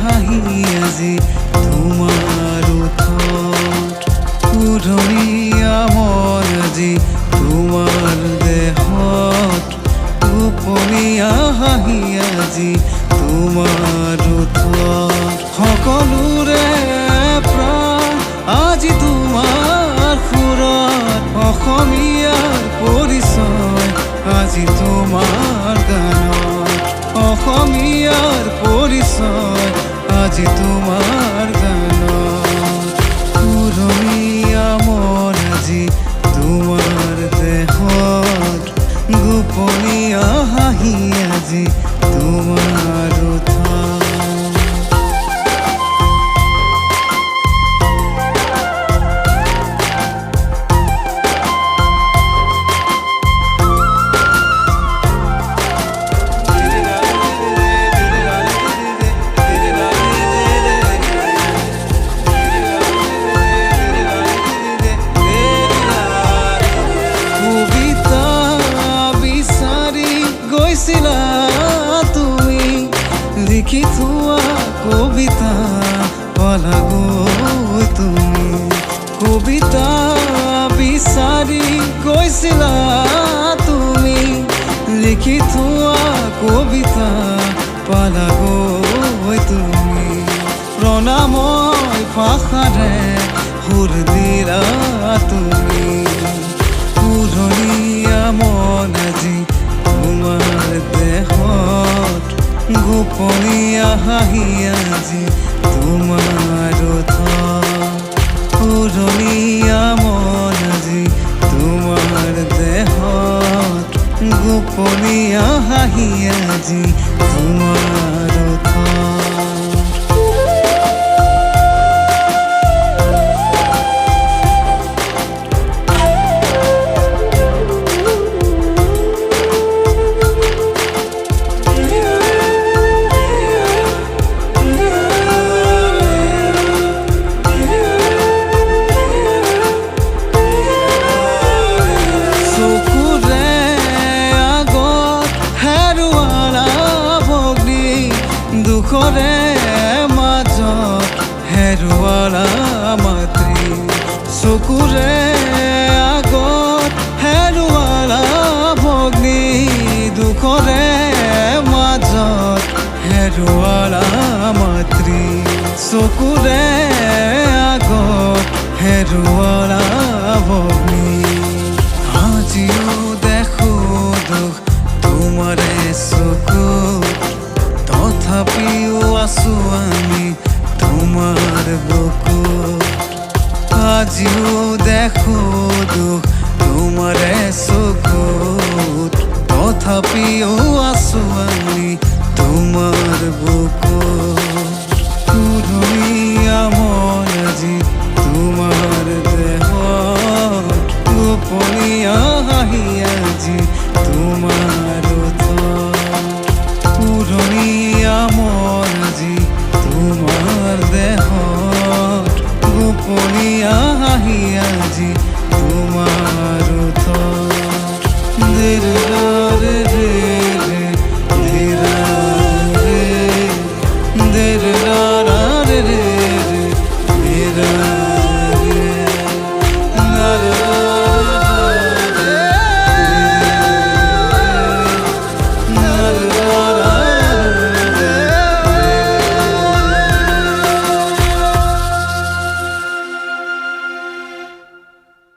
হাঁহি আজি তোমাৰ ওঠত উধনীয়া মন আজি তোমাৰ দেহত গোপনীয়া হাঁহি আজি তোমাৰ ওঠত সকলোৰে প্ৰাণ আজি তোমাৰ সুৰত অসমীয়াৰ পৰিচয় আজি তোমাৰ গানত অসমীয়াৰ পৰিচয় আজি তোমাৰ গানত উৰণীয়া মন আজি তোমাৰ দেহত গোপনীয়া হাঁহি আজি তোমাৰ ওঠত তুমি লিখি থোৱা কবিতা পালাগো তুমি কবিতা বিচাৰি গৈছিলা তুমি লিখি থোৱা কবিতা পালাগো তুমি প্ৰণাময় ভাষাৰে সুৰ দিলা তুমি উৰণীয়া মন আজি তোমাৰ দেহত গোপনীয়া হাঁহি আজি তোমাৰ ওঠত উৰণীয়া মন আজি তোমাৰ দেহত গোপনীয়া হাঁহি আজি তোমাৰ ওঠত দুখৰে মাজত হেৰুৱালা মাতৃ চকুৰে আগত হেৰুৱালা ভগ্নী দুখৰে মাজত হেৰুৱালা মাতৃ চকুৰে আগত হেৰুৱালা ভগ্নী আজিও দেখো দুখ তোমাৰে চকুত তথাপিও আছো আমি তোমাৰ বুকুত আজিও দেখো দুখ তোমাৰে চকুত তথাপিও আছো আমি তোমাৰ বুকুত উৰণীয়া মন আজি তোমাৰ দেহত গোপনীয়া হাঁহি আজি তোমাৰ ওঠত উৰণীয়া মন আজি তোমাৰ দেহত গোপনীয়া হাঁহি আজি তোমাৰ ওঠত ধীৰা ৰে ৰে ৰে ধীৰা ৰে ধীৰা ৰে ৰে ধীৰা